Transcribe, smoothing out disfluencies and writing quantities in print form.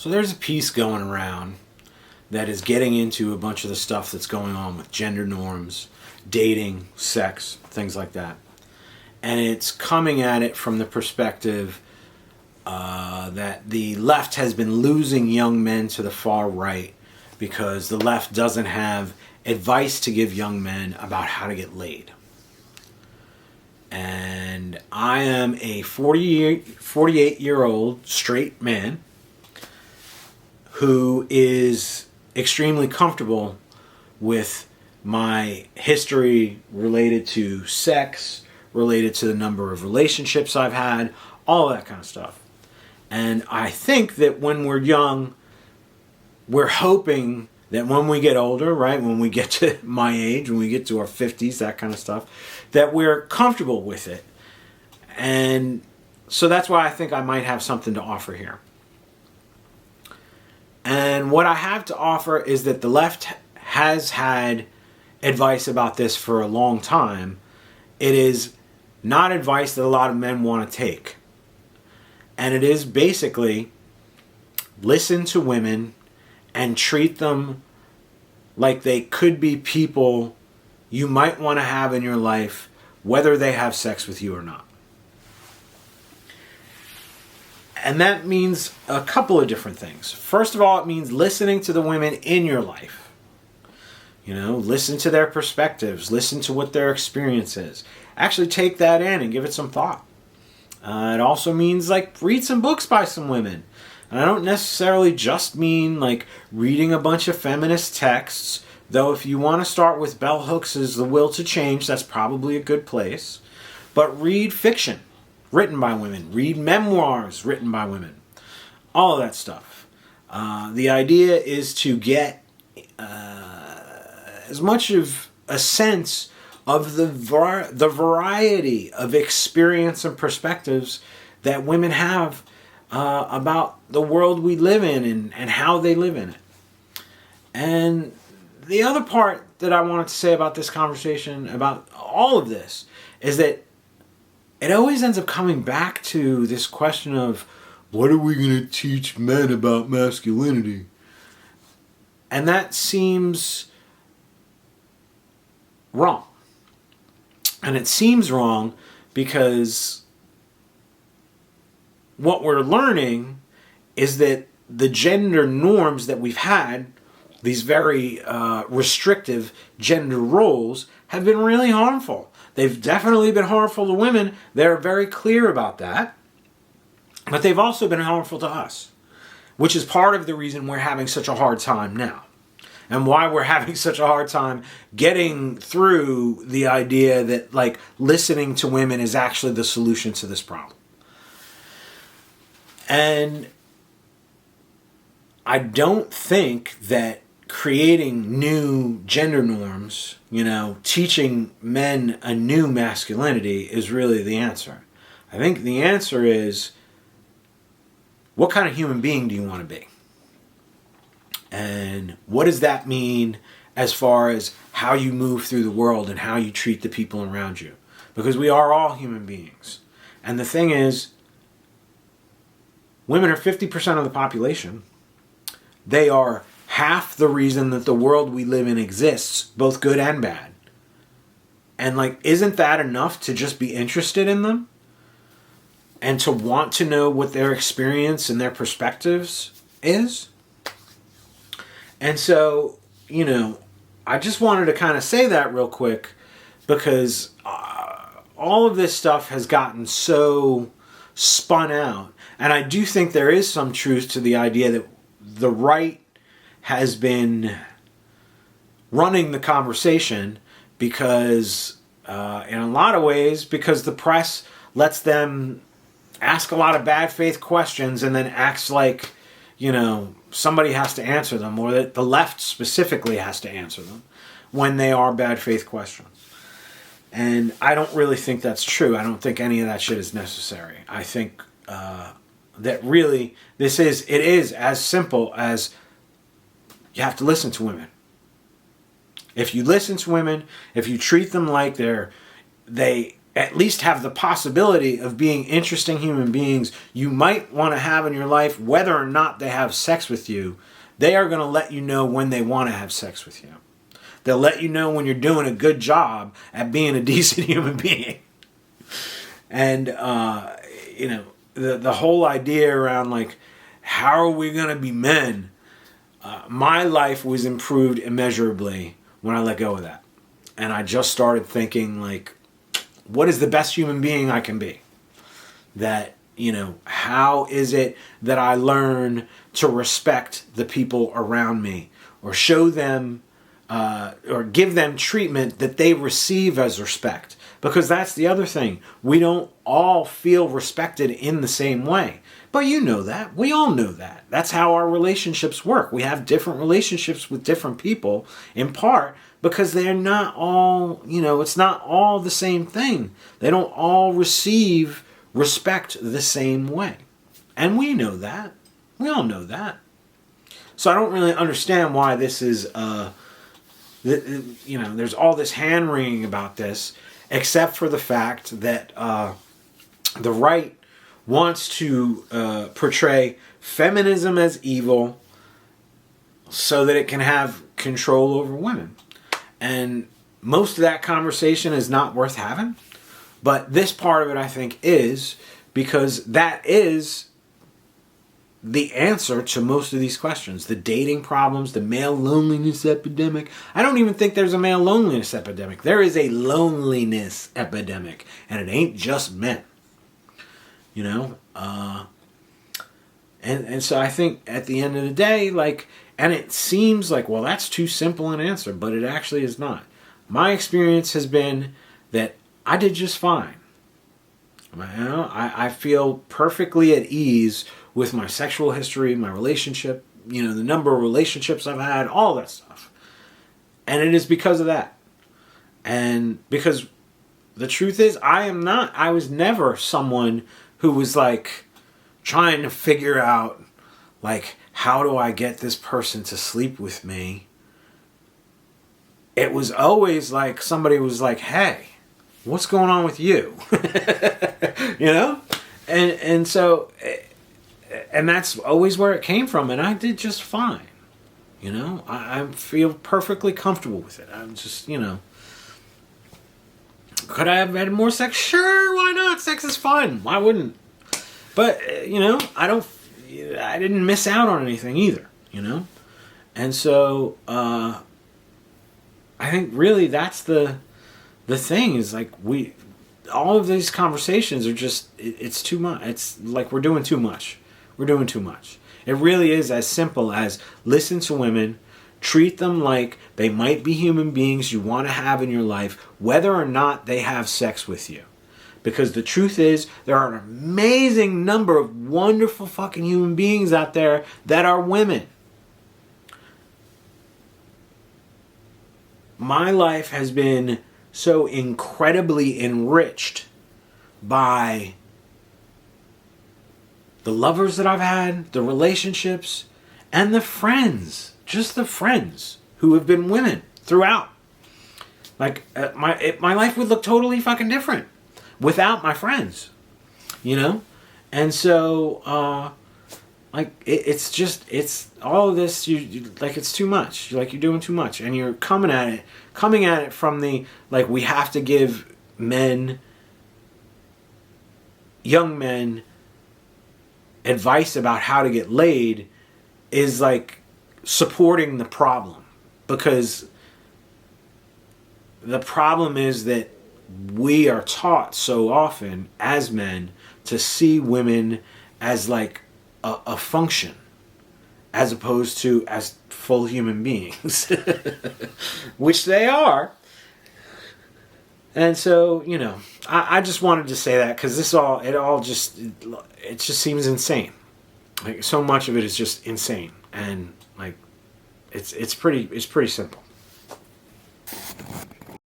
So there's a piece going around that is getting into a bunch of the stuff that's going on with gender norms, dating, sex, things like that. And it's coming at it from the perspective that the left has been losing young men to the far right because the left doesn't have advice to give young men about how to get laid. And I am a 48-year-old straight man who is extremely comfortable with my history related to sex, related to the number of relationships I've had, all that kind of stuff. And I think that when we're young, we're hoping that when we get older, right, when we get to my age, when we get to our 50s, that kind of stuff, that we're comfortable with it. And so that's why I think I might have something to offer here. And what I have to offer is that the left has had advice about this for a long time. It is not advice that a lot of men want to take. And it is basically listen to women and treat them like they could be people you might want to have in your life, whether they have sex with you or not. And that means a couple of different things. First of all, it means listening to the women in your life. You know, listen to their perspectives, listen to what their experience is. Actually take that in and give it some thought. It also means read some books by some women. And I don't necessarily just mean reading a bunch of feminist texts, though if you want to start with bell hooks as The Will to Change, that's probably a good place. But read fiction written by women. Read memoirs written by women. All of that stuff. The idea is to get as much of a sense of the variety of experience and perspectives that women have about the world we live in and how they live in it. And the other part that I wanted to say about this conversation, about all of this, is that it always ends up coming back to this question of, what are we going to teach men about masculinity? And that seems wrong. And it seems wrong because what we're learning is that the gender norms that we've had, these very restrictive gender roles, have been really harmful. They've definitely been harmful to women. They're very clear about that. But they've also been harmful to us, which is part of the reason we're having such a hard time now. And why we're having such a hard time getting through the idea that listening to women is actually the solution to this problem. And I don't think that creating new gender norms, teaching men a new masculinity is really the answer. I think the answer is, what kind of human being do you want to be? And what does that mean as far as how you move through the world and how you treat the people around you? Because we are all human beings. And the thing is, women are 50% of the population. They are half the reason that the world we live in exists, both good and bad. And isn't that enough to just be interested in them? And to want to know what their experience and their perspectives is? And so, I just wanted to kind of say that real quick because all of this stuff has gotten so spun out. And I do think there is some truth to the idea that the right has been running the conversation because, in a lot of ways, because the press lets them ask a lot of bad faith questions and then acts like, somebody has to answer them, or that the left specifically has to answer them when they are bad faith questions. And I don't really think that's true. I don't think any of that shit is necessary. I think that really it is as simple as you have to listen to women. If you listen to women, if you treat them like they at least have the possibility of being interesting human beings you might want to have in your life, whether or not they have sex with you, they are going to let you know when they want to have sex with you. They'll let you know when you're doing a good job at being a decent human being. And, the whole idea around, like, how are we going to be men? My life was improved immeasurably when I let go of that. And I just started thinking, like, what is the best human being I can be? That, how is it that I learn to respect the people around me, or show them, or give them treatment that they receive as respect? Because that's the other thing. We don't all feel respected in the same way. But you know that. We all know that. That's how our relationships work. We have different relationships with different people, in part because they're not all, it's not all the same thing. They don't all receive respect the same way. And we know that. We all know that. So I don't really understand why this is, there's all this hand-wringing about this, except for the fact that the right wants to portray feminism as evil so that it can have control over women. And most of that conversation is not worth having. But this part of it, I think, is, because that is the answer to most of these questions. The dating problems, the male loneliness epidemic. I don't even think there's a male loneliness epidemic. There is a loneliness epidemic. And it ain't just men. And so I think at the end of the day, like, and it seems like, well, that's too simple an answer, but it actually is not. My experience has been that I did just fine. I feel perfectly at ease with my sexual history, my relationship, the number of relationships I've had, all that stuff. And it is because of that. And because the truth is, I was never someone who was like trying to figure out, like, how do I get this person to sleep with me? It was always like somebody was like, hey, what's going on with you? And so, and that's always where it came from. And I did just fine. I feel perfectly comfortable with it. I'm just, could I have had more sex? Sure, why not? Sex is fun. Why wouldn't? But, I didn't miss out on anything either, And so, I think really that's the thing is, like, all of these conversations are just, it's too much. It's like we're doing too much. We're doing too much. It really is as simple as listen to women, treat them like they might be human beings you want to have in your life, whether or not they have sex with you. Because the truth is, there are an amazing number of wonderful fucking human beings out there that are women. My life has been so incredibly enriched by the lovers that I've had, the relationships, and the friends. Just the friends who have been women throughout. Like, my life would look totally fucking different without my friends, And so, it's all of this, like, it's too much. You're doing too much. And you're coming at it from the, like, we have to give young men, advice about how to get laid is like supporting the problem. Because the problem is that we are taught so often as men to see women as like a function as opposed to as full human beings, which they are. And so, I just wanted to say that because it just seems insane. Like, so much of it is just insane, and like it's pretty simple.